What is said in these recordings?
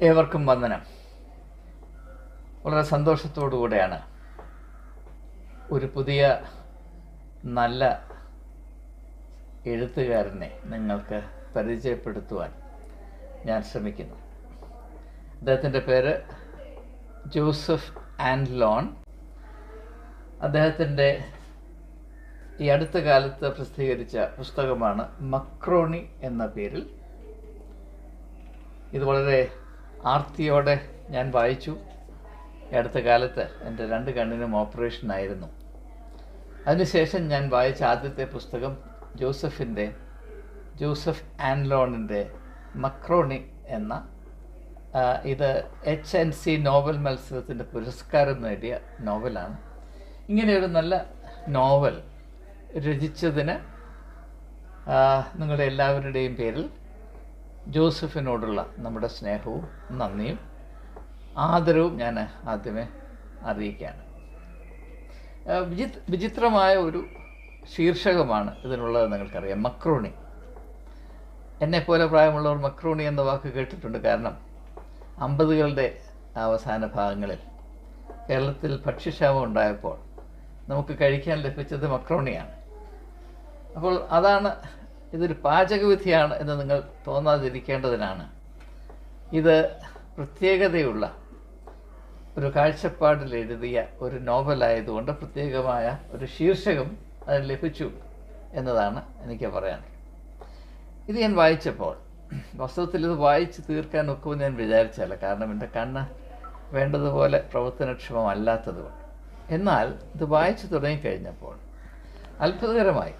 ഏവർക്കും വന്ദനം. വളരെ സന്തോഷത്തോടുകൂടെയാണ് ഒരു പുതിയ നല്ല എഴുത്തുകാരനെ നിങ്ങൾക്ക് പരിചയപ്പെടുത്തുവാൻ ഞാൻ ശ്രമിക്കുന്നു. അദ്ദേഹത്തിൻ്റെ പേര് ജോസഫ് ആൻലോൺ. അദ്ദേഹത്തിൻ്റെ ഈ അടുത്ത കാലത്ത് പ്രസിദ്ധീകരിച്ച പുസ്തകമാണ് മക്രോണി എന്ന പേരിൽ. ഇത് വളരെ ആർത്തിയോടെ ഞാൻ വായിച്ചു. ഈ അടുത്ത കാലത്ത് എൻ്റെ 2 കണ്ണിനും ഓപ്പറേഷനായിരുന്നു. അതിനുശേഷം ഞാൻ വായിച്ച ആദ്യത്തെ പുസ്തകം ജോസഫ് ആൻലോണിൻ്റെ മക്രോണി എന്ന ഇത് HNC നോവൽ മത്സരത്തിൻ്റെ പുരസ്കാരം നേടിയ നോവലാണ്. ഇങ്ങനെയൊരു നല്ല നോവൽ രചിച്ചതിന് നിങ്ങളുടെ എല്ലാവരുടെയും പേരിൽ ജോസഫിനോടുള്ള നമ്മുടെ സ്നേഹവും നന്ദിയും ആദരവും ഞാൻ ആദ്യമേ അറിയിക്കുകയാണ്. വിചിത്രമായ ഒരു ശീർഷകമാണ് ഇതിനുള്ളത്. നിങ്ങൾക്കറിയാം, മക്രോണി. എന്നെപ്പോലെ പ്രായമുള്ളവർ മക്രോണി എന്ന വാക്ക് കേട്ടിട്ടുണ്ട്. കാരണം 50കളുടെ അവസാന ഭാഗങ്ങളിൽ കേരളത്തിൽ ഭക്ഷ്യക്ഷാമം ഉണ്ടായപ്പോൾ നമുക്ക് കഴിക്കാൻ ലഭിച്ചത് മക്രോണിയാണ്. അപ്പോൾ അതാണ്, ഇതൊരു പാചകവിധിയാണ് എന്ന് നിങ്ങൾ തോന്നാതിരിക്കേണ്ടതിനാണ് ഇത് പ്രത്യേകതയുള്ള ഒരു കാഴ്ചപ്പാടിൽ എഴുതിയ ഒരു നോവലായതുകൊണ്ട് പ്രത്യേകമായ ഒരു ശീർഷകം അതിന് ലഭിച്ചു എന്നതാണ് എനിക്ക് പറയാനുള്ളത്. ഇത് ഞാൻ വായിച്ചപ്പോൾ വാസ്തവത്തിൽ ഇത് വായിച്ച് തീർക്കാൻ ഒക്കുമെന്ന് ഞാൻ വിചാരിച്ചല്ല. കാരണം എൻ്റെ കണ്ണ് വേണ്ടതുപോലെ പ്രവർത്തനക്ഷമമല്ലാത്തതുകൊണ്ട്. എന്നാൽ ഇത് വായിച്ചു തുടങ്ങിക്കഴിഞ്ഞപ്പോൾ അത്ഭുതകരമായി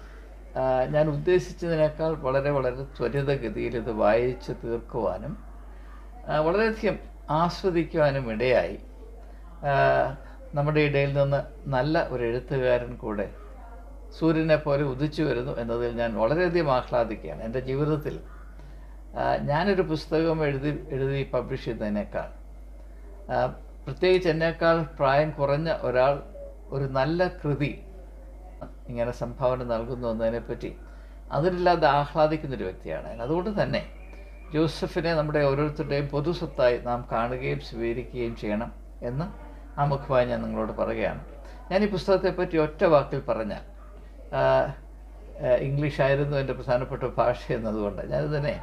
ഞാൻ ഉദ്ദേശിച്ചതിനേക്കാൾ വളരെ ത്വരിതഗതിയിൽ ഇത് വായിച്ച് തീർക്കുവാനും വളരെയധികം ആസ്വദിക്കുവാനും ഇടയായി. നമ്മുടെ ഇടയിൽ നിന്ന് നല്ല ഒരു എഴുത്തുകാരൻ കൂടെ സൂര്യനെ പോലെ ഉദിച്ചു വരുന്നു എന്നതിൽ ഞാൻ വളരെയധികം ആഹ്ലാദിക്കുകയാണ്. എൻ്റെ ജീവിതത്തിൽ ഞാനൊരു പുസ്തകം എഴുതി പബ്ലിഷ് ചെയ്തതിനേക്കാൾ, പ്രത്യേകിച്ച് എന്നേക്കാൾ പ്രായം കുറഞ്ഞ ഒരാൾ ഒരു നല്ല കൃതി ഇങ്ങനെ സംഭാവന നൽകുന്നു എന്നതിനെപ്പറ്റി അതിലില്ലാതെ ആഹ്ലാദിക്കുന്നൊരു വ്യക്തിയാണ്. അതുകൊണ്ട് തന്നെ ജോസഫിനെ നമ്മുടെ ഓരോരുത്തരുടെയും പൊതുസ്വത്തായി നാം കാണുകയും സ്വീകരിക്കുകയും ചെയ്യണം എന്ന് ആമുഖമായി ഞാൻ നിങ്ങളോട് പറയുകയാണ്. ഞാൻ ഈ പുസ്തകത്തെപ്പറ്റി ഒറ്റ വാക്കിൽ പറഞ്ഞാൽ, ഇംഗ്ലീഷായിരുന്നു എൻ്റെ പ്രധാനപ്പെട്ട ഭാഷ എന്നതുകൊണ്ട് ഞാനിതിനെ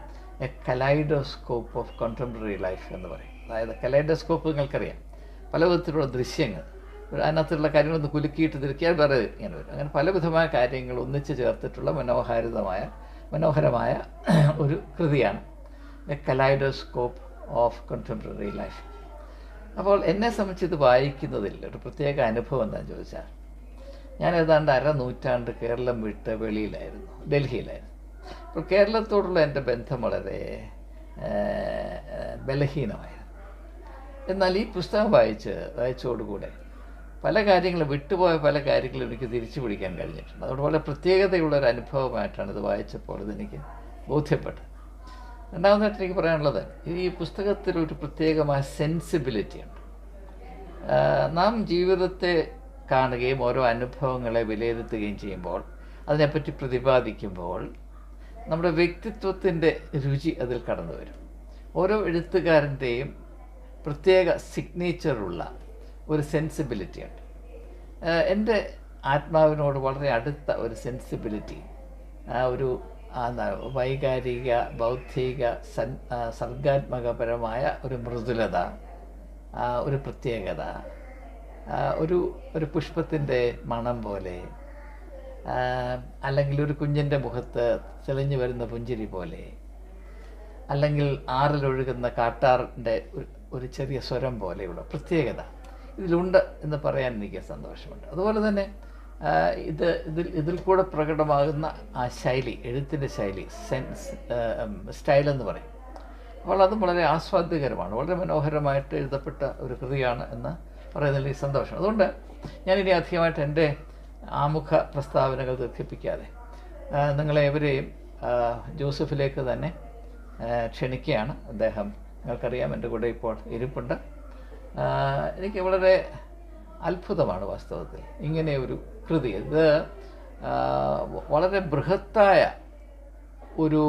a kaleidoscope of contemporary life എന്ന് പറയും. അതായത് കലൈഡോസ്കോപ്പ് നിങ്ങൾക്കറിയാം, പല വിധത്തിലുള്ള ദൃശ്യങ്ങൾ, അതിനകത്തുള്ള കാര്യങ്ങളൊന്ന് കുലുക്കിയിട്ട് തിരിക്കാൻ വേറെ ഇങ്ങനെ വരും. അങ്ങനെ പലവിധമായ കാര്യങ്ങൾ ഒന്നിച്ച് ചേർത്തിട്ടുള്ള മനോഹരമായ ഒരു കൃതിയാണ് A kaleidoscope of contemporary life. അപ്പോൾ എന്നെ സംബന്ധിച്ച് ഇത് വായിക്കുന്നതിൽ ഒരു പ്രത്യേക അനുഭവം എന്താണെന്ന് ചോദിച്ചാൽ, ഞാൻ ഏതാണ്ട് 1/2 നൂറ്റാണ്ട് കേരളം വിട്ട് വെളിയിലായിരുന്നു, ഡൽഹിയിലായിരുന്നു. അപ്പോൾ കേരളത്തോടുള്ള എൻ്റെ ബന്ധം വളരെ ബലഹീനമായിരുന്നു. എന്നാൽ ഈ പുസ്തകം വായിച്ചോടുകൂടെ പല കാര്യങ്ങളും വിട്ടുപോയ പല കാര്യങ്ങളും എനിക്ക് തിരിച്ചു പിടിക്കാൻ കഴിഞ്ഞിട്ടുണ്ട്. അതുകൊണ്ട് വളരെ പ്രത്യേകതയുള്ളൊരു അനുഭവമായിട്ടാണ് ഇത് വായിച്ചപ്പോൾ ഇതെനിക്ക് ബോധ്യപ്പെട്ടത്. രണ്ടാമതായിട്ട് എനിക്ക് പറയാനുള്ളത്, ഈ പുസ്തകത്തിലൊരു പ്രത്യേകമായ സെൻസിബിലിറ്റി ഉണ്ട്. നാം ജീവിതത്തെ കാണുകയും ഓരോ അനുഭവങ്ങളെ വിലയിരുത്തുകയും ചെയ്യുമ്പോൾ, അതിനെപ്പറ്റി പ്രതിപാദിക്കുമ്പോൾ നമ്മുടെ വ്യക്തിത്വത്തിൻ്റെ രുചി അതിൽ കടന്നു വരും. ഓരോ എഴുത്തുകാരൻ്റെയും പ്രത്യേക സിഗ്നേച്ചറുള്ള ഒരു സെൻസിബിലിറ്റി ഉണ്ട്. എൻ്റെ ആത്മാവിനോട് വളരെ അടുത്ത ഒരു സെൻസിബിലിറ്റി, ഒരു വൈകാരിക, ബൗദ്ധിക, സർഗാത്മകപരമായ ഒരു മൃദുലത, ഒരു പ്രത്യേകത, ഒരു പുഷ്പത്തിൻ്റെ മണം പോലെ, അല്ലെങ്കിൽ ഒരു കുഞ്ഞിൻ്റെ മുഖത്ത് തെളിഞ്ഞു വരുന്ന പുഞ്ചിരി പോലെ, അല്ലെങ്കിൽ ആറിലൊഴുകുന്ന കാട്ടാറിൻ്റെ ഒരു ചെറിയ സ്വരം പോലെയുള്ള പ്രത്യേകത ഇതിലുണ്ട് എന്ന് പറയാൻ എനിക്ക് സന്തോഷമുണ്ട്. അതുപോലെ തന്നെ ഇതിൽ കൂടെ പ്രകടമാകുന്ന ആ ശൈലി, എഴുത്തിൻ്റെ ശൈലി, സ്റ്റൈലെന്ന് പറയും. അപ്പോൾ അതും വളരെ ആസ്വാദ്യകരമാണ്, വളരെ മനോഹരമായിട്ട് എഴുതപ്പെട്ട ഒരു കൃതിയാണ് എന്ന് പറയുന്നതിൽ ഈ സന്തോഷം. അതുകൊണ്ട് ഞാനിനി അധികമായിട്ട് എൻ്റെ ആമുഖ പ്രസ്താവനകൾ ദീർഘിപ്പിക്കാതെ നിങ്ങളെവരെയും ജോസഫിലേക്ക് തന്നെ ക്ഷണിക്കുകയാണ്. അദ്ദേഹം, നിങ്ങൾക്കറിയാം, എൻ്റെ കൂടെ ഇപ്പോൾ ഇരിപ്പുണ്ട്. എനിക്ക് വളരെ അത്ഭുതമാണ് വാസ്തവത്തിൽ ഇങ്ങനെ ഒരു കൃതി. ഇത് വളരെ ബൃഹത്തായ ഒരു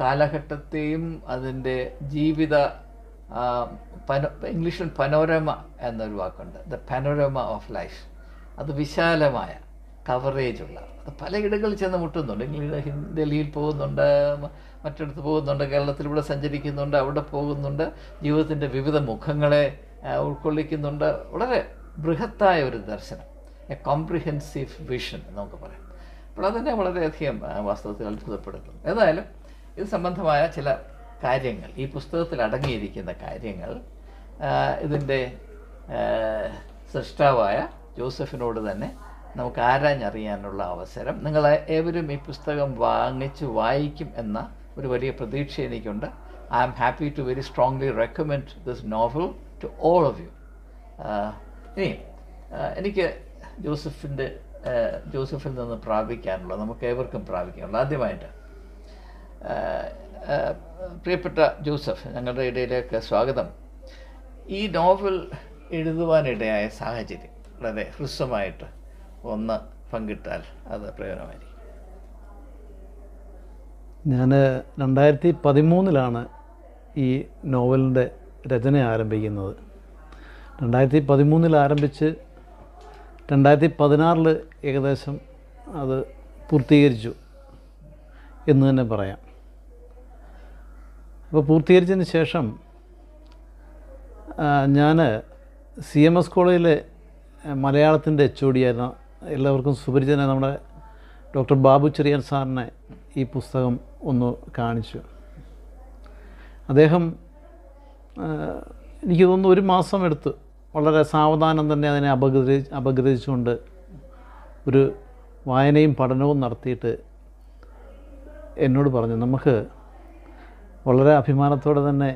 കാലഘട്ടത്തെയും അതിൻ്റെ ജീവിത ഇംഗ്ലീഷിൽ പനോരമ എന്നൊരു വാക്കുണ്ട്, ദ പനോരമ ഓഫ് ലൈഫ്. അത് വിശാലമായ കവറേജുള്ള, അത് പലയിടങ്ങളിൽ ചെന്ന് മുട്ടുന്നുണ്ട്. ഡൽഹിയിൽ പോകുന്നുണ്ട്, മറ്റിടത്ത് പോകുന്നുണ്ട്, കേരളത്തിലൂടെ സഞ്ചരിക്കുന്നുണ്ട്, അവിടെ പോകുന്നുണ്ട്, ജീവിതത്തിൻ്റെ വിവിധ മുഖങ്ങളെ ഉൾക്കൊള്ളിക്കുന്നുണ്ട്. വളരെ ബൃഹത്തായ ഒരു ദർശനം, എ കോംപ്രിഹെൻസീവ് വിഷൻ നമുക്ക് പറയാം. അപ്പോൾ അതെന്നെ വളരെയധികം വാസ്തവത്തിൽ അത്ഭുതപ്പെടുത്തുന്നു. ഏതായാലും ഇത് സംബന്ധമായ ചില കാര്യങ്ങൾ, ഈ പുസ്തകത്തിൽ അടങ്ങിയിരിക്കുന്ന കാര്യങ്ങൾ ഇതിൻ്റെ സൃഷ്ടാവായ ജോസഫിനോട് തന്നെ നമുക്ക് ആരാഞ്ഞറിയാനുള്ള അവസരം. നിങ്ങൾ ഏവരും ഈ പുസ്തകം വായിക്കും എന്ന ഒരു വലിയ പ്രതീക്ഷ എനിക്കുണ്ട്. I am happy to very strongly recommend this novel to all of you. ഇനി എനിക്ക് ജോസഫിൽ നിന്ന് പ്രാപിക്കാനുള്ള, നമുക്ക് ഏവർക്കും പ്രാപിക്കാനുള്ള, ആദ്യമായിട്ട് പ്രിയപ്പെട്ട ജോസഫ്, ഞങ്ങളുടെ ഇടയിലേക്ക് സ്വാഗതം. ഈ നോവൽ എഴുതുവാനിടയായ സാഹചര്യം വളരെ ഹ്രസ്വമായിട്ട് ഒന്ന് പങ്കിട്ടാൽ അത് പ്രയോജനമായിരിക്കും. ഞാൻ 2013 ഈ നോവലിൻ്റെ രചന ആരംഭിക്കുന്നത്. 2013 ആരംഭിച്ച് 2016 ഏകദേശം അത് പൂർത്തീകരിച്ചു എന്ന് തന്നെ പറയാം. അപ്പോൾ പൂർത്തീകരിച്ചതിന് ശേഷം ഞാൻ CMS കോളേജിലെ മലയാളത്തിൻ്റെ HOD ആയിരുന്ന, എല്ലാവർക്കും സുപരിചിതനായ നമ്മുടെ ഡോക്ടർ ബാബു ചെറിയാൻ സാറിനെ ഈ പുസ്തകം ഒന്ന് കാണിച്ചു. അദ്ദേഹം എനിക്ക് തോന്നുന്നു 1 മാസം എടുത്ത് വളരെ സാവധാനം തന്നെ അതിനെ അപഗ്രഥിച്ചുകൊണ്ട് ഒരു വായനയും പഠനവും നടത്തിയിട്ട് എന്നോട് പറഞ്ഞു, നമുക്ക് വളരെ അഭിമാനത്തോടെ തന്നെ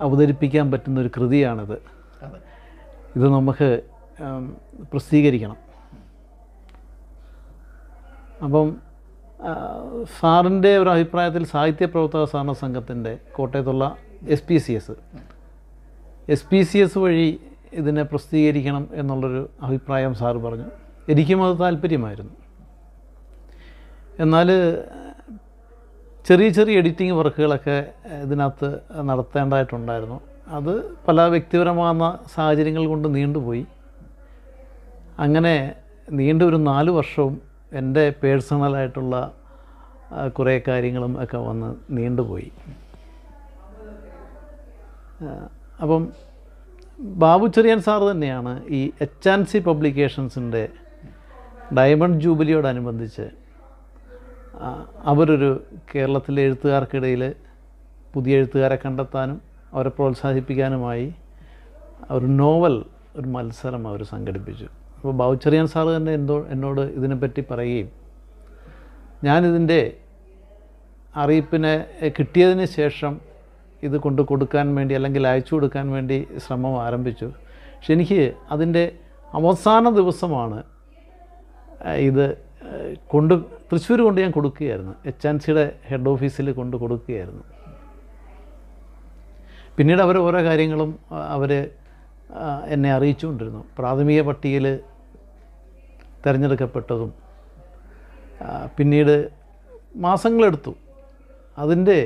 അവതരിപ്പിക്കാൻ പറ്റുന്നൊരു കൃതിയാണിത്, ഇത് നമുക്ക് പ്രസിദ്ധീകരിക്കണം. അപ്പം സാറിൻ്റെ ഒരു അഭിപ്രായത്തിൽ സാഹിത്യ പ്രവർത്തക സഹകരണ സംഘത്തിൻ്റെ കോട്ടയത്തുള്ള SPCS വഴി ഇതിനെ പ്രസിദ്ധീകരിക്കണം എന്നുള്ളൊരു അഭിപ്രായം സാറ് പറഞ്ഞു. എനിക്കും അത് താല്പര്യമായിരുന്നു. എന്നാൽ ചെറിയ എഡിറ്റിംഗ് വർക്കുകളൊക്കെ ഇതിനകത്ത് നടത്തേണ്ടതായിട്ടുണ്ടായിരുന്നു. അത് പല വ്യക്തിപരമാകുന്ന സാഹചര്യങ്ങൾ കൊണ്ട് നീണ്ടുപോയി. അങ്ങനെ നീണ്ട ഒരു 4 വർഷവും എൻ്റെ പേഴ്സണലായിട്ടുള്ള കുറേ കാര്യങ്ങളും ഒക്കെ വന്ന് നീണ്ടുപോയി. അപ്പം ബാബു ചെറിയാൻ സാറ് തന്നെയാണ് ഈ HC പബ്ലിക്കേഷൻസിൻ്റെ ഡയമണ്ട് ജൂബിലിയോടനുബന്ധിച്ച് അവരൊരു കേരളത്തിലെ എഴുത്തുകാർക്കിടയിൽ പുതിയ എഴുത്തുകാരെ കണ്ടെത്താനും അവരെ പ്രോത്സാഹിപ്പിക്കാനുമായി ഒരു നോവൽ ഒരു മത്സരം അവർ സംഘടിപ്പിച്ചു. അപ്പോൾ ബാബു ചെറിയാൻ സാറ് തന്നെ എന്നോട് ഇതിനെപ്പറ്റി പറയുകയും ഞാനിതിൻ്റെ അറിയിപ്പിനെ കിട്ടിയതിന് ശേഷം ഇത് കൊടുക്കാൻ വേണ്ടി, അല്ലെങ്കിൽ അയച്ചു കൊടുക്കാൻ വേണ്ടി ശ്രമം ആരംഭിച്ചു. പക്ഷെ എനിക്ക് അതിൻ്റെ അവസാന ദിവസമാണ് ഇത് തൃശ്ശൂർ കൊണ്ട് ഞാൻ കൊടുക്കുകയായിരുന്നു. HNCയുടെ ഹെഡ് ഓഫീസിൽ കൊടുക്കുകയായിരുന്നു. പിന്നീട് അവർ ഓരോ കാര്യങ്ങളും എന്നെ അറിയിച്ചുകൊണ്ടിരുന്നു. പ്രാഥമിക പട്ടികയിൽ തിരഞ്ഞെടുക്കപ്പെട്ടതും പിന്നീട് മാസങ്ങളെടുത്തു. അതിൻ്റെ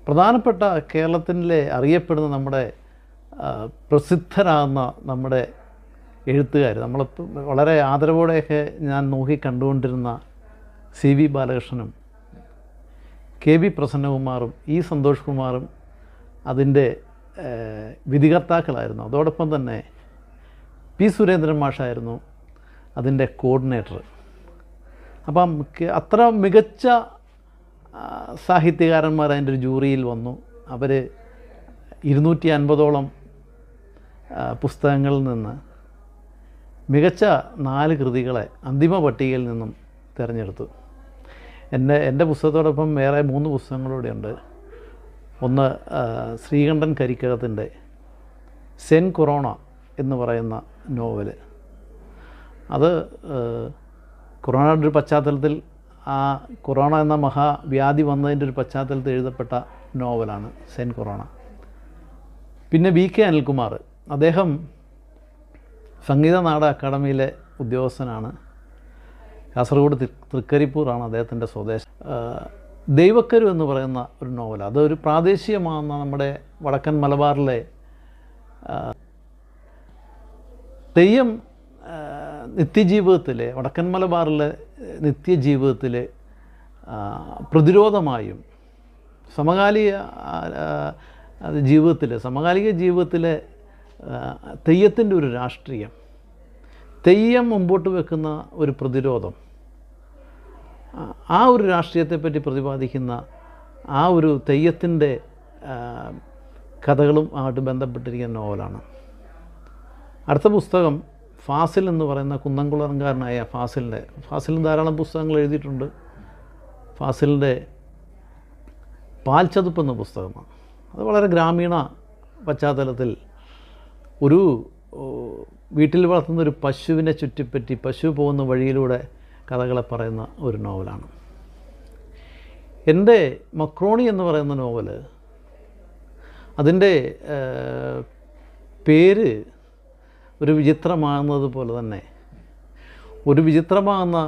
പ്രധാനപ്പെട്ട കേരളത്തിലെ അറിയപ്പെടുന്ന നമ്മുടെ പ്രസിദ്ധരാകുന്ന നമ്മുടെ എഴുത്തുകാർ, നമ്മളിപ്പോൾ വളരെ ആദരവോടെയൊക്കെ ഞാൻ നോക്കി കണ്ടുകൊണ്ടിരുന്ന CV ബാലകൃഷ്ണനും KB പ്രസന്നകുമാറും സന്തോഷ് കുമാറും അതിൻ്റെ വിധികർത്താക്കളായിരുന്നു. അതോടൊപ്പം തന്നെ P സുരേന്ദ്രൻ മാഷായിരുന്നു അതിൻ്റെ കോർഡിനേറ്റർ. അപ്പം അത്ര മികച്ച സാഹിത്യകാരന്മാർ അതിൻ്റെ ഒരു ജൂറിയിൽ വന്നു. അവർ 250ഓളം പുസ്തകങ്ങളിൽ നിന്ന് മികച്ച 4 കൃതികളെ അന്തിമ പട്ടികയിൽ നിന്നും തിരഞ്ഞെടുത്തു. എൻ്റെ പുസ്തകത്തോടൊപ്പം വേറെ 3 പുസ്തകങ്ങളൂടെയുണ്ട്. ഒന്ന് ശ്രീകണ്ഠൻ കരിക്കകത്തിൻ്റെ സെൻ കൊറോണ എന്ന് പറയുന്ന നോവൽ. അത് കൊറോണയുടെ ഒരു പശ്ചാത്തലത്തിൽ, ആ കൊറോണ എന്ന മഹാവ്യാധി വന്നതിൻ്റെ ഒരു പശ്ചാത്തലത്തിൽ എഴുതപ്പെട്ട നോവലാണ് സെൻ കൊറോണ. പിന്നെ VK അനിൽകുമാർ, അദ്ദേഹം സംഗീത നാടക അക്കാദമിയിലെ ഉദ്യോഗസ്ഥനാണ്. കാസർഗോഡ് തൃക്കരിപ്പൂറാണ് അദ്ദേഹത്തിൻ്റെ സ്വദേശം. ദൈവക്കരു എന്ന് പറയുന്ന ഒരു നോവൽ. അതൊരു പ്രാദേശികമാകുന്ന നമ്മുടെ വടക്കൻ മലബാറിലെ തെയ്യം നിത്യജീവിതത്തിലെ, വടക്കൻ മലബാറിലെ നിത്യജീവിതത്തിലെ പ്രതിരോധമായും സമകാലിക ജീവിതത്തിലെ തെയ്യത്തിൻ്റെ ഒരു രാഷ്ട്രീയം, തെയ്യം മുമ്പോട്ട് വെക്കുന്ന ഒരു പ്രതിരോധം, ആ ഒരു രാഷ്ട്രീയത്തെപ്പറ്റി പ്രതിപാദിക്കുന്ന ആ ഒരു തെയ്യത്തിൻ്റെ കഥകളും ആയിട്ട് ബന്ധപ്പെട്ടിരിക്കുന്ന നോവലാണ്. അടുത്ത പുസ്തകം ഫാസിൽ എന്ന് പറയുന്ന കുന്നംകുളംകാരനായ ഫാസിലിന് ധാരാളം പുസ്തകങ്ങൾ എഴുതിയിട്ടുണ്ട്. ഫാസിലിൻ്റെ പാൽച്ചതുപ്പ് എന്ന പുസ്തകമാണ്. അത് വളരെ ഗ്രാമീണ പശ്ചാത്തലത്തിൽ ഒരു വീട്ടിൽ വളർത്തുന്ന ഒരു പശുവിനെ ചുറ്റിപ്പറ്റി പശു പോകുന്ന വഴിയിലൂടെ കഥകളെ പറയുന്ന ഒരു നോവലാണ്. എൻ്റെ മക്രോണി എന്ന് പറയുന്ന നോവൽ, അതിൻ്റെ പേര് ഒരു വിചിത്രമാകുന്നത് പോലെ തന്നെ ഒരു വിചിത്രമാകുന്ന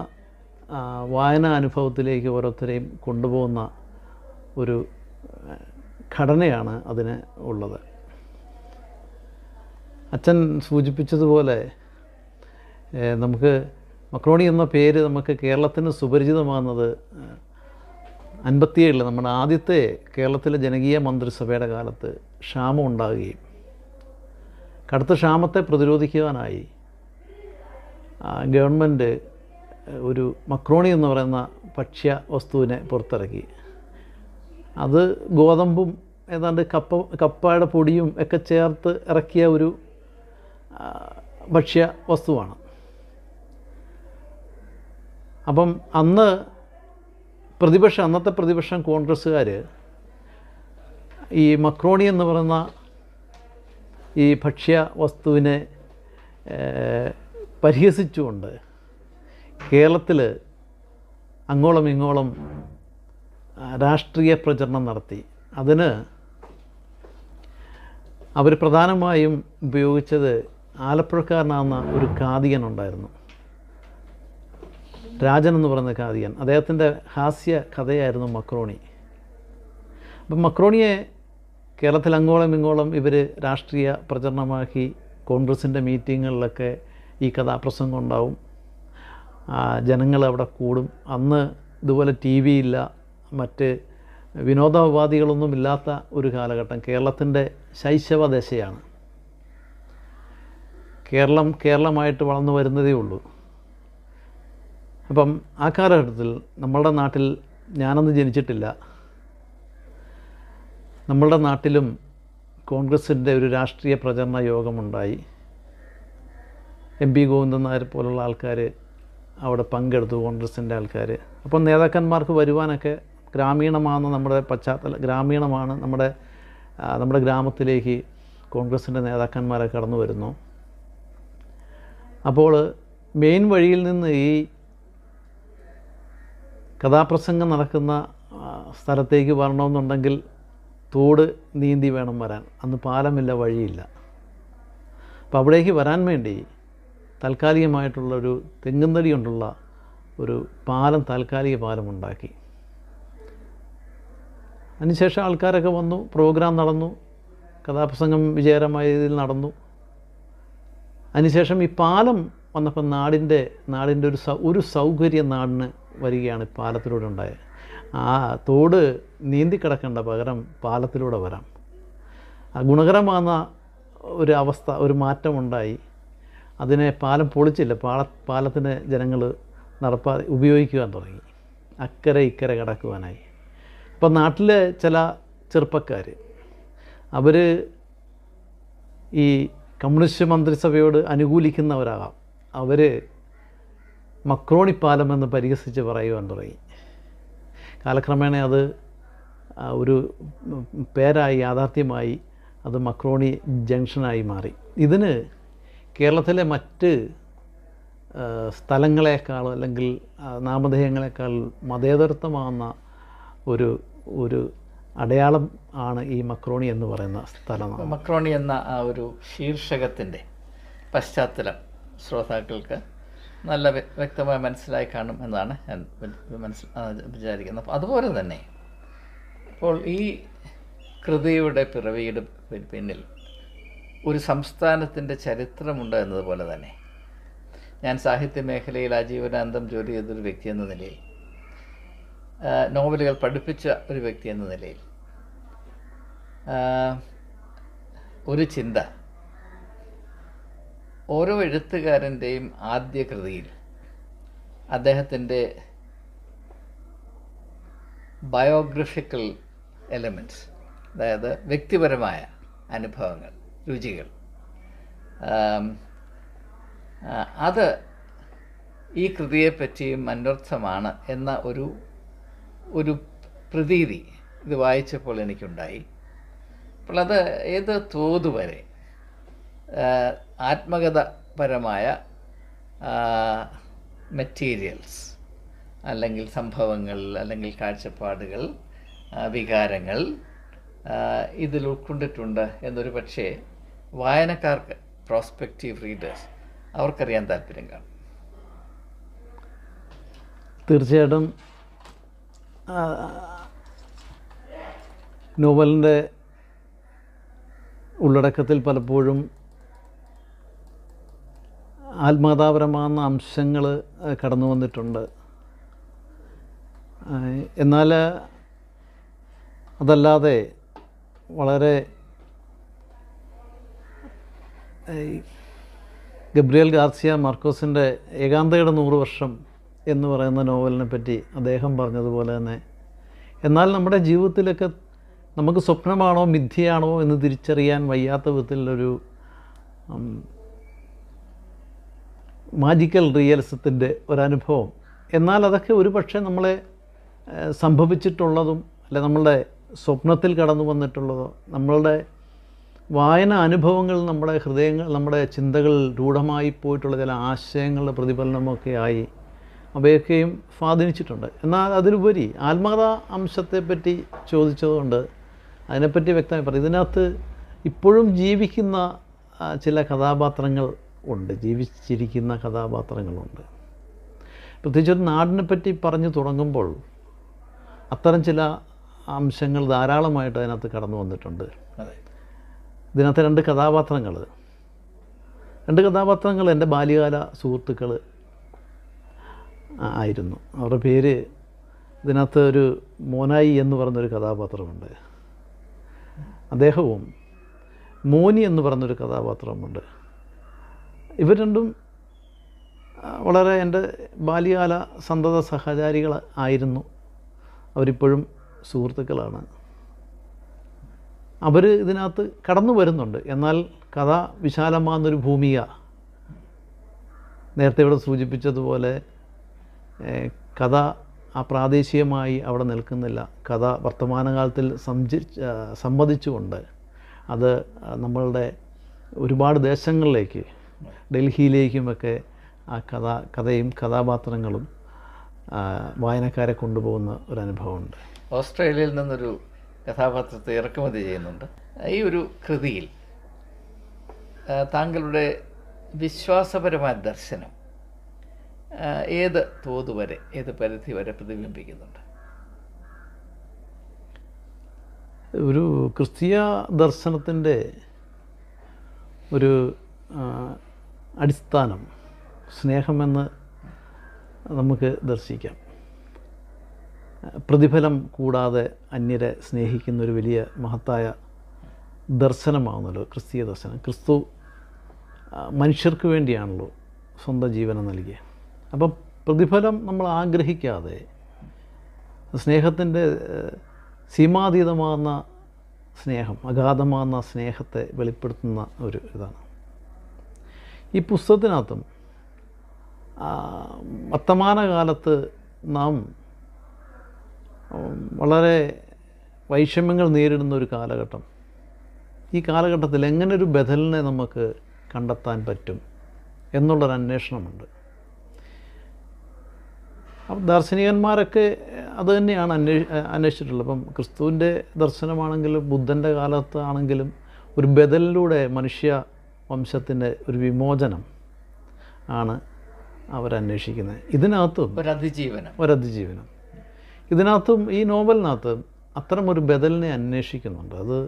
വായനാ അനുഭവത്തിലേക്ക് ഓരോരുത്തരെയും കൊണ്ടുപോകുന്ന ഒരു ഘടനയാണ് അതിന് ഉള്ളത്. അച്ഛൻ സൂചിപ്പിച്ചതുപോലെ നമുക്ക് മക്രോണി എന്ന പേര് നമുക്ക് കേരളത്തിന് സുപരിചിതമാകുന്നത് 57 നമ്മുടെ ആദ്യത്തെ കേരളത്തിലെ ജനകീയ മന്ത്രിസഭയുടെ കാലത്ത് ക്ഷാമം ഉണ്ടാകുകയും കടുത്ത ക്ഷാമത്തെ പ്രതിരോധിക്കുവാനായി ഗവൺമെൻറ് ഒരു മക്രോണി എന്ന് പറയുന്ന ഭക്ഷ്യ വസ്തുവിനെ പുറത്തിറക്കി. അത് ഗോതമ്പും ഏതാണ്ട് കപ്പയുടെ പൊടിയും ഒക്കെ ചേർത്ത് ഇറക്കിയ ഒരു ഭക്ഷ്യ വസ്തുവാണ്. അപ്പം അന്നത്തെ പ്രതിപക്ഷം കോൺഗ്രസ്സുകാർ ഈ മക്രോണി എന്ന് പറയുന്ന ഈ ഭക്ഷ്യ വസ്തുവിനെ പരിഹസിച്ചുകൊണ്ട് കേരളത്തിൽ അങ്ങോളം ഇങ്ങോളം രാഷ്ട്രീയ പ്രചരണം നടത്തി. അതിന് അവർ പ്രധാനമായും ഉപയോഗിച്ചത് ആലപ്പുഴക്കാരനാകുന്ന ഒരു കാതികനുണ്ടായിരുന്നു, രാജൻ എന്ന് പറയുന്ന കാതികൻ. അദ്ദേഹത്തിൻ്റെ ഹാസ്യ കഥയായിരുന്നു മക്രോണി. അപ്പം മക്രോണിയെ കേരളത്തിൽ അങ്ങോളം ഇങ്ങോളം ഇവർ രാഷ്ട്രീയ പ്രചരണമാക്കി. കോൺഗ്രസിൻ്റെ മീറ്റിങ്ങുകളിലൊക്കെ ഈ കഥാപ്രസംഗം ഉണ്ടാവും, ജനങ്ങൾ അവിടെ കൂടും. അന്ന് ഇതുപോലെ ടി വി ഇല്ല, മറ്റ് വിനോദോപാധികളൊന്നും ഇല്ലാത്ത ഒരു കാലഘട്ടം. കേരളത്തിൻ്റെ ശൈശവ ദശയാണ്. കേരളമായിട്ട് വളർന്നു വരുന്നതേ ഉള്ളൂ. അപ്പം ആ കാലഘട്ടത്തിൽ നമ്മളുടെ നാട്ടിൽ, ഞാനന്ന് ജനിച്ചിട്ടില്ല, നമ്മളുടെ നാട്ടിലും കോൺഗ്രസിൻ്റെ ഒരു രാഷ്ട്രീയ പ്രചരണ യോഗമുണ്ടായി. MP ഗോവിന്ദൻ നായർ പോലുള്ള ആൾക്കാർ അവിടെ പങ്കെടുത്തു, കോൺഗ്രസിൻ്റെ ആൾക്കാർ. അപ്പം നേതാക്കന്മാർക്ക് വരുവാനൊക്കെ ഗ്രാമീണമാണ് നമ്മുടെ ഗ്രാമത്തിലേക്ക് കോൺഗ്രസിൻ്റെ നേതാക്കന്മാരെ കടന്നു വരുന്നു. അപ്പോൾ മെയിൻ വഴിയിൽ നിന്ന് ഈ കഥാപ്രസംഗം നടക്കുന്ന സ്ഥലത്തേക്ക് വരണമെന്നുണ്ടെങ്കിൽ തോട് നീന്തി വേണം വരാൻ. അന്ന് പാലമില്ല, വഴിയില്ല. അപ്പോൾ അവിടേക്ക് വരാൻ വേണ്ടി താൽക്കാലികമായിട്ടുള്ളൊരു തെങ്ങുംതടി കൊണ്ടുള്ള ഒരു പാലം, താൽക്കാലിക പാലം ഉണ്ടാക്കി. അതിനുശേഷം ആൾക്കാരൊക്കെ വന്നു, പ്രോഗ്രാം നടന്നു, കഥാപ്രസംഗം വിജയകരമായ രീതിയിൽ നടന്നു. അതിനുശേഷം ഈ പാലം വന്നപ്പോൾ നാടിൻ്റെ ഒരു സൗകര്യം നാടിന് വരികയാണ് പാലത്തിലൂടെ ഉണ്ടായത്. ആ തോട് നീന്തി കിടക്കേണ്ട പകരം പാലത്തിലൂടെ വരാം. ഗുണകരമാകുന്ന ഒരു അവസ്ഥ, ഒരു മാറ്റമുണ്ടായി. അതിനെ പാലം പൊളിച്ചില്ല, പാലത്തിന് ജനങ്ങൾ ഉപയോഗിക്കുവാൻ തുടങ്ങി, അക്കരെ ഇക്കരെ കിടക്കുവാനായി. ഇപ്പം നാട്ടിലെ ചില ചെറുപ്പക്കാർ അവർ ഈ കമ്മ്യൂണിസ്റ്റ് മന്ത്രിസഭയോട് അനുകൂലിക്കുന്നവരാകാം, അവർ മക്രോണി പാലമെന്ന് പരിഹസിച്ച് പറയുവാൻ തുടങ്ങി. കാലക്രമേണ അത് ഒരു പേരായി, യാഥാർത്ഥ്യമായി, അത് മക്രോണി ജംഗ്ഷനായി മാറി. ഇതിന് കേരളത്തിലെ മറ്റ് സ്ഥലങ്ങളെക്കാൾ അല്ലെങ്കിൽ നാമധേയങ്ങളെക്കാൾ മതേതരത്വമാകുന്ന ഒരു അടയാളം ആണ് ഈ മക്രോണി എന്ന് പറയുന്ന സ്ഥലം. മക്രോണി എന്ന ആ ഒരു ശീർഷകത്തിൻ്റെ പശ്ചാത്തലം ശ്രോതാക്കൾക്ക് നല്ല വ്യക്തമായി മനസ്സിലായി കാണും എന്നാണ് ഞാൻ വിചാരിക്കുന്നത്. അപ്പോൾ അതുപോലെ തന്നെ അപ്പോൾ ഈ കൃതിയുടെ പിറവിയുടെ പിന്നിൽ ഒരു സംസ്ഥാനത്തിൻ്റെ ചരിത്രമുണ്ട് എന്നതുപോലെ തന്നെ ഞാൻ സാഹിത്യ മേഖലയിൽ ആജീവനാന്തം ജോലി ചെയ്തൊരു വ്യക്തി എന്ന നിലയിൽ, നോവലുകൾ പഠിപ്പിച്ച ഒരു വ്യക്തി എന്ന നിലയിൽ ഒരു ചിന്ത, ഓരോ എഴുത്തുകാരൻ്റെയും ആദ്യ കൃതിയിൽ അദ്ദേഹത്തിൻ്റെ ബയോഗ്രഫിക്കൽ എലമെൻറ്റ്സ്, അതായത് വ്യക്തിപരമായ അനുഭവങ്ങൾ, രുചികൾ, അത് ഈ കൃതിയെപ്പറ്റിയും അന്വർത്ഥമാണ് എന്ന ഒരു പ്രതീതി ഇത് വായിച്ചപ്പോൾ എനിക്കുണ്ടായി. അപ്പോൾ അത് ഏത് തോതുവരെ ആത്മകഥപരമായ മെറ്റീരിയൽസ് അല്ലെങ്കിൽ സംഭവങ്ങൾ അല്ലെങ്കിൽ കാഴ്ചപ്പാടുകൾ, വികാരങ്ങൾ ഇതിൽ ഉൾക്കൊണ്ടിട്ടുണ്ട് എന്നൊരു പക്ഷേ വായനക്കാർക്ക്, പ്രോസ്പെക്റ്റീവ് റീഡേഴ്സ്, അവർക്കറിയാൻ താല്പര്യം കാണും. തീർച്ചയായിട്ടും നോവലിൻ്റെ ഉള്ളടക്കത്തിൽ പലപ്പോഴും ആത്മകഥാപരമാകുന്ന അംശങ്ങൾ കടന്നു വന്നിട്ടുണ്ട്. എന്നാൽ അതല്ലാതെ വളരെ ഗബ്രിയേൽ ഗാർസിയ മാർക്കോസിൻ്റെ ഏകാന്തയുടെ 100 വർഷം എന്ന് പറയുന്ന നോവലിനെ പറ്റി അദ്ദേഹം പറഞ്ഞതുപോലെ തന്നെ, എന്നാൽ നമ്മുടെ ജീവിതത്തിലൊക്കെ നമുക്ക് സ്വപ്നമാണോ മിഥ്യയാണോ എന്ന് തിരിച്ചറിയാൻ വയ്യാത്ത വിധത്തിലൊരു മാജിക്കൽ റിയലിസത്തിൻ്റെ ഒരനുഭവം. എന്നാൽ അതൊക്കെ ഒരു പക്ഷേ നമ്മളെ സംഭവിച്ചിട്ടുള്ളതും അല്ല നമ്മളുടെ സ്വപ്നത്തിൽ കടന്നു വന്നിട്ടുള്ളതോ, നമ്മളുടെ വായന അനുഭവങ്ങൾ നമ്മുടെ ഹൃദയങ്ങൾ, നമ്മുടെ ചിന്തകളിൽ രൂഢമായി പോയിട്ടുള്ള ചില ആശയങ്ങളുടെ പ്രതിഫലനമൊക്കെ ആയി അവയൊക്കെയും സ്വാധീനിച്ചിട്ടുണ്ട്. എന്നാൽ അതിലുപരി ആത്മകഥാ അംശത്തെപ്പറ്റി ചോദിച്ചതുകൊണ്ട് അതിനെപ്പറ്റി വ്യക്തമായി പറയും. ഇതിനകത്ത് ഇപ്പോഴും ജീവിക്കുന്ന ചില കഥാപാത്രങ്ങൾ ഉണ്ട്, ജീവിച്ചിരിക്കുന്ന കഥാപാത്രങ്ങളുണ്ട്. പ്രത്യേകിച്ചൊരു നാടിനെപ്പറ്റി പറഞ്ഞു തുടങ്ങുമ്പോൾ അത്തരം ചില അംശങ്ങൾ ധാരാളമായിട്ട് അതിനകത്ത് കടന്നു വന്നിട്ടുണ്ട്. ഇതിനകത്ത് രണ്ട് കഥാപാത്രങ്ങൾ എൻ്റെ ബാല്യകാല സുഹൃത്തുക്കൾ ആയിരുന്നു. അവരുടെ പേര് ഇതിനകത്ത് ഒരു മോനായി എന്ന് പറഞ്ഞൊരു കഥാപാത്രമുണ്ട്, അദ്ദേഹവും മോനി എന്ന് പറഞ്ഞൊരു കഥാപാത്രമുണ്ട്. ഇവർ രണ്ടും വളരെ എൻ്റെ ബാല്യകാല സന്തത സഹചാരികൾ ആയിരുന്നു. അവരിപ്പോഴും സുഹൃത്തുക്കളാണ്. അവർ ഇതിനകത്ത് കടന്നു വരുന്നുണ്ട്. എന്നാൽ കഥ വിശാലമാകുന്നൊരു ഭൂമിക, നേരത്തെ ഇവിടെ സൂചിപ്പിച്ചതുപോലെ കഥ പ്രാദേശികമായി അവിടെ നിൽക്കുന്നില്ല. കഥ വർത്തമാനകാലത്തിൽ സംവദിച്ചുകൊണ്ട് അത് നമ്മളുടെ ഒരുപാട് ദേശങ്ങളിലേക്ക്, ഡൽഹിയിലേക്കുമൊക്കെ ആ കഥയും കഥാപാത്രങ്ങളും വായനക്കാരെ കൊണ്ടുപോകുന്ന ഒരനുഭവമുണ്ട്. ഓസ്ട്രേലിയയിൽ നിന്നൊരു കഥാപാത്രത്തെ ഇറക്കുമതി ചെയ്യുന്നുണ്ട്. ഈ ഒരു കൃതിയിൽ താങ്കളുടെ വിശ്വാസപരമായ ദർശനം ഏത് തോതുവരെ, ഏത് പരിധി വരെ പ്രതിബിംബിക്കുന്നുണ്ട്? ഒരു ക്രിസ്തീയ ദർശനത്തിൻ്റെ ഒരു അടിസ്ഥാനം സ്നേഹമെന്ന് നമുക്ക് ദർശിക്കാം. പ്രതിഫലം കൂടാതെ അന്യരെ സ്നേഹിക്കുന്നൊരു വലിയ മഹത്തായ ദർശനമാകുന്നല്ലോ ക്രിസ്തീയ ദർശനം. ക്രിസ്തു മനുഷ്യർക്ക് വേണ്ടിയാണല്ലോ സ്വന്തം ജീവനം നൽകിയ. അപ്പം പ്രതിഫലം നമ്മൾ ആഗ്രഹിക്കാതെ സ്നേഹത്തിൻ്റെ സീമാതീതമാകുന്ന സ്നേഹം, അഗാധമാകുന്ന സ്നേഹത്തെ വെളിപ്പെടുത്തുന്ന ഒരു ഇതാണ് ഈ പുസ്തകത്തിനകത്തും. വർത്തമാനകാലത്ത് നാം വളരെ വൈഷമ്യങ്ങൾ നേരിടുന്ന ഒരു കാലഘട്ടം. ഈ കാലഘട്ടത്തിൽ എങ്ങനെ ഒരു ബദലിനെ നമുക്ക് കണ്ടെത്താൻ പറ്റും എന്നുള്ളൊരു അന്വേഷണമുണ്ട്. അപ്പം ദാർശനികന്മാരൊക്കെ അത് തന്നെയാണ് അന്വേഷിച്ചിട്ടുള്ളത്. അപ്പം ക്രിസ്തുവിൻ്റെ ദർശനമാണെങ്കിലും ബുദ്ധൻ്റെ കാലത്താണെങ്കിലും ഒരു ബദലിലൂടെ മനുഷ്യ വംശത്തിൻ്റെ ഒരു വിമോചനം ആണ് അവരന്വേഷിക്കുന്നത്. ഇതിനകത്തും ഒരതിജീവനം ഇതിനകത്തും ഈ നോവലിനകത്ത് അത്തരം ഒരു ബദലിനെ അന്വേഷിക്കുന്നുണ്ട്. അത്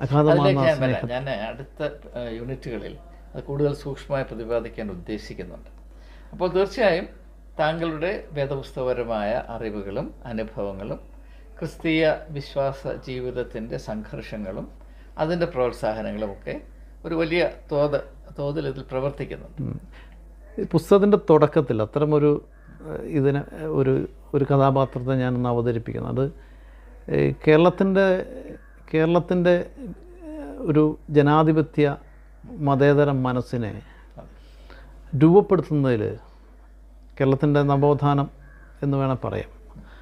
അഗാധമായ സ്നേഹം. ഞാൻ അടുത്ത യൂണിറ്റുകളിൽ അത് കൂടുതൽ സൂക്ഷ്മമായി പ്രതിപാദിക്കാൻ ഉദ്ദേശിക്കുന്നുണ്ട്. അപ്പോൾ തീർച്ചയായും താങ്കളുടെ വേദപുസ്തകപരമായ അറിവുകളും അനുഭവങ്ങളും ക്രിസ്തീയ വിശ്വാസ ജീവിതത്തിൻ്റെ സംഘർഷങ്ങളും അതിൻ്റെ പ്രോത്സാഹനങ്ങളുമൊക്കെ ഒരു വലിയ തോതിൽ ഇതിൽ പ്രവർത്തിക്കുന്നുണ്ട്. പുസ്തകത്തിൻ്റെ തുടക്കത്തിൽ അത്തരമൊരു ഇതിന് ഒരു കഥാപാത്രത്തെ ഞാനൊന്ന് അവതരിപ്പിക്കുന്നു. അത് കേരളത്തിൻ്റെ ഒരു ജനാധിപത്യ മതേതര മനസ്സിനെ രൂപപ്പെടുത്തുന്നതിൽ, കേരളത്തിൻ്റെ നവോത്ഥാനം എന്ന് വേണം പറയാം,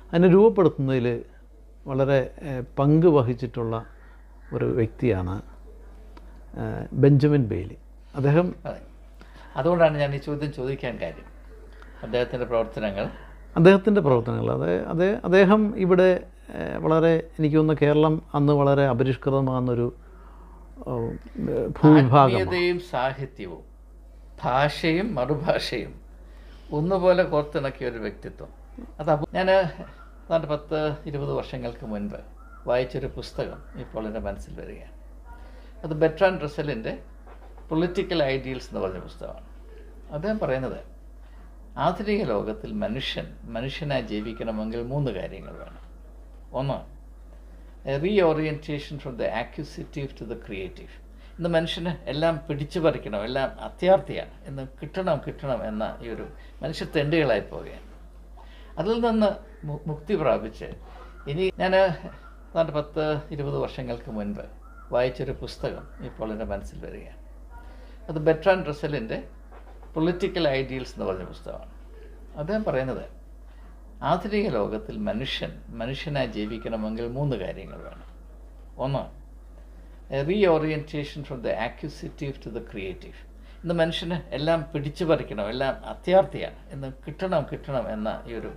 അതിനെ രൂപപ്പെടുത്തുന്നതിൽ വളരെ പങ്ക് വഹിച്ചിട്ടുള്ള ഒരു വ്യക്തിയാണ് ബെഞ്ചമിൻ ബെയ്ലി. അതുകൊണ്ടാണ് ഞാൻ ഈ ചോദ്യം ചോദിക്കാൻ കാര്യം. അദ്ദേഹത്തിൻ്റെ പ്രവർത്തനങ്ങൾ അദ്ദേഹം ഇവിടെ വളരെ, എനിക്ക് തോന്നുന്നു കേരളം അന്ന് വളരെ അപരിഷ്കൃതമാകുന്നൊരു ഭൂവിഭാഗം, സാഹിത്യവും ഭാഷയും മറുഭാഷയും ഒന്നുപോലെ കോർത്തിണക്കിയ ഒരു വ്യക്തിത്വം. ഞാൻ 10-20 വർഷങ്ങൾക്ക് മുൻപ് വായിച്ചൊരു പുസ്തകം ഇപ്പോൾ എൻ്റെ മനസ്സിൽ വരികയാണ്. അത് ബെർട്രാൻഡ് റസ്സലിൻ്റെ പൊളിറ്റിക്കൽ ഐഡിയൽസ് എന്ന് പറഞ്ഞ പുസ്തകമാണ്. അദ്ദേഹം പറയുന്നത്, ആധുനിക ലോകത്തിൽ മനുഷ്യനായി ജീവിക്കണമെങ്കിൽ 3 കാര്യങ്ങൾ വേണം. ഒന്ന്, reorientation from the acquisitive to the creative. ഇന്ന് മനുഷ്യന് എല്ലാം പിടിച്ചു പറിക്കണം, എല്ലാം അത്യാർത്ഥിയാണ്, ഇന്ന് കിട്ടണം എന്ന ഈ ഒരു മനുഷ്യ തെണ്ടുകളായി പോവുകയാണ്. അതിൽ നിന്ന് മുക്തി പ്രാപിച്ച് ഇനി ഞാൻ 10-20 വർഷങ്ങൾക്ക് മുൻപ് വായിച്ചൊരു പുസ്തകം ഇപ്പോൾ എൻ്റെ മനസ്സിൽ വരികയാണ്. അത് ബെർട്രാൻഡ് റസ്സലിൻ്റെ പൊളിറ്റിക്കൽ ഐഡിയൽസ് എന്ന് പറഞ്ഞ പുസ്തകമാണ്. അദ്ദേഹം പറയുന്നത്, ആധുനിക ലോകത്തിൽ മനുഷ്യനായി ജീവിക്കണമെങ്കിൽ 3 കാര്യങ്ങൾ വേണം. ഒന്ന്, reorientation from the acquisitive to the creative. ഇന്ന് മനുഷ്യന് എല്ലാം പിടിച്ചു പറിക്കണം, എല്ലാം അത്യാർത്ഥിയാണ്, ഇന്ന് കിട്ടണം എന്ന ഈ ഒരു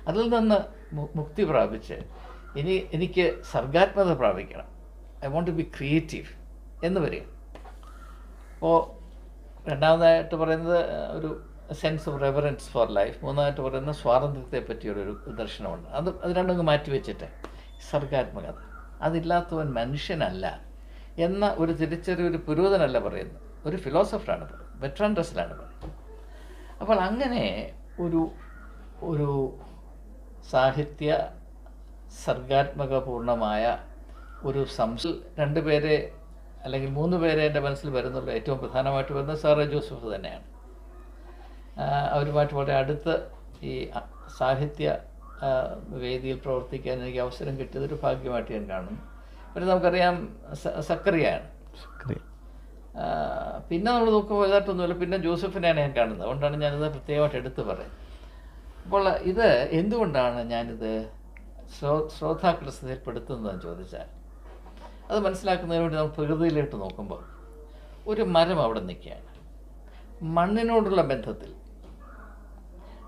അതിൽ നിന്ന് മുക്തി പ്രാപിച്ച് ഇനി എനിക്ക് സർഗാത്മകത പ്രാപിക്കണം, I want to be creative എന്ന് വരിക. അപ്പോൾ രണ്ടാമതായിട്ട് പറയുന്നത് ഒരു sense of reverence for life. മൂന്നാമതായിട്ട് പറയുന്നത് സ്വാതന്ത്ര്യത്തെ പറ്റിയൊരു ദർശനമുണ്ട്. അത് രണ്ടും മാറ്റി വെച്ചിട്ട് സർഗാത്മകത, അതില്ലാത്തവൻ മനുഷ്യനല്ല എന്ന ഒരു തിരിച്ചറിയൊരു പുരോഹിതനല്ല പറയുന്നത്, ഒരു ഫിലോസഫറാണ് പറയുന്നത്, ബെർട്രാൻഡ് റസ്സലാണ് പറയുന്നത്. അപ്പോൾ അങ്ങനെ ഒരു സാഹിത്യ സർഗാത്മകപൂർണമായ ഒരു 2 പേരെ അല്ലെങ്കിൽ 3 പേരെ എൻ്റെ മനസ്സിൽ വരുന്നുള്ളൂ. ഏറ്റവും പ്രധാനമായിട്ട് വരുന്നത് സാറേ ജോസഫ് തന്നെയാണ്. അവരുമായിട്ട് വളരെ അടുത്ത് ഈ സാഹിത്യ വേദിയിൽ പ്രവർത്തിക്കാൻ എനിക്ക് അവസരം കിട്ടിയതൊരു ഭാഗ്യമായിട്ട് ഞാൻ കാണുന്നു. പിന്നെ നമുക്കറിയാം സക്കറിയാണ്. പിന്നെ നമ്മൾ നോക്കുമ്പോൾ ഇതായിട്ടൊന്നുമില്ല, പിന്നെ ജോസഫിനെയാണ് ഞാൻ കാണുന്നത്. അതുകൊണ്ടാണ് ഞാനിത് പ്രത്യേകമായിട്ട് എടുത്ത് പറയുന്നത്. അപ്പോൾ ഇത് എന്തുകൊണ്ടാണ് ഞാനിത് ശ്രോതാക്കളുടെ ശ്രദ്ധയിൽപ്പെടുത്തുന്നതെന്ന് ചോദിച്ചാൽ, അത് മനസ്സിലാക്കുന്നതിന് വേണ്ടി നമ്മൾ പ്രകൃതിയിലോട്ട് നോക്കുമ്പോൾ ഒരു മരം അവിടെ നിൽക്കുകയാണ്. മണ്ണിനോടുള്ള ബന്ധത്തിൽ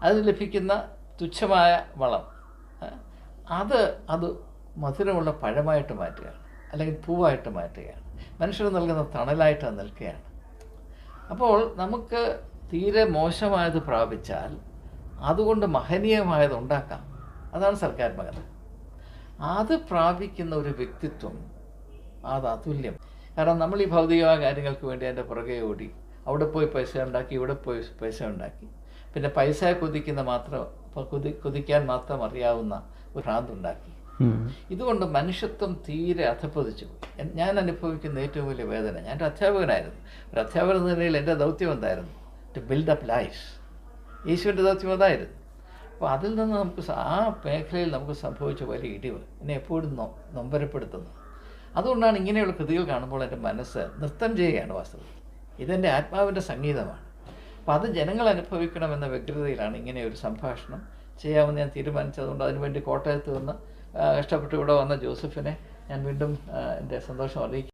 അതിന് ലഭിക്കുന്ന തുച്ഛമായ വളം അത് മധുരമുള്ള പഴമായിട്ട് മാറ്റുകയാണ്, അല്ലെങ്കിൽ പൂവായിട്ട് മാറ്റുകയാണ്, മനുഷ്യർ നൽകുന്ന തണലായിട്ട് അത് നിൽക്കുകയാണ്. അപ്പോൾ നമുക്ക് തീരെ മോശമായത് പ്രാപിച്ചാൽ അതുകൊണ്ട് മഹനീയമായത് ഉണ്ടാക്കാം. അതാണ് സർഗാത്മകത. അത് പ്രാപിക്കുന്ന ഒരു വ്യക്തിത്വം അത് അതുല്യം. കാരണം നമ്മൾ ഈ ഭൗതികമായ കാര്യങ്ങൾക്ക് വേണ്ടി അതിൻ്റെ പുറകെ ഓടി അവിടെ പോയി പൈസ ഉണ്ടാക്കി, ഇവിടെ പോയി പൈസ ഉണ്ടാക്കി, പിന്നെ പൈസ കൊതിക്കാൻ മാത്രം അറിയാവുന്ന ഒരു ഭ്രാന്തുണ്ടാക്കി. ഇതുകൊണ്ട് മനുഷ്യത്വം തീരെ അധപ്പതിച്ചു പോയി. ഞാൻ അനുഭവിക്കുന്ന ഏറ്റവും വലിയ വേദന, ഞാനൊരു അധ്യാപകനായിരുന്നു. ഒരു അധ്യാപകൻ എന്ന നിലയിൽ എൻ്റെ ദൗത്യം എന്തായിരുന്നു? To build up life. യേശുവിൻ്റെ ദൗത്യം അതായിരുന്നു. അപ്പോൾ അതിൽ നിന്ന് നമുക്ക് ആ മേഖലയിൽ നമുക്ക് സംഭവിച്ച വലിയ ഇടിവ് എന്നെ എപ്പോഴും നൊമ്പരപ്പെടുത്തുന്നു. അതുകൊണ്ടാണ് ഇങ്ങനെയുള്ള കൃതികൾ കാണുമ്പോൾ എൻ്റെ മനസ്സ് നൃത്തം ചെയ്യുകയാണ്. വാസ്തവത്തിൽ ഇതെൻ്റെ ആത്മാവിൻ്റെ സംഗീതമാണ്. അപ്പോൾ അത് ജനങ്ങൾ അനുഭവിക്കണമെന്ന വ്യഗ്രതയിലാണ് ഇങ്ങനെ ഒരു സംഭാഷണം ചെയ്യാമെന്ന് ഞാൻ തീരുമാനിച്ചതുകൊണ്ട് അതിനുവേണ്ടി കോട്ടയത്ത് നിന്ന് കഷ്ടപ്പെട്ട് ഇവിടെ വന്ന ജോസഫിനെ ഞാൻ വീണ്ടും എൻ്റെ സന്തോഷം അറിയിക്കും.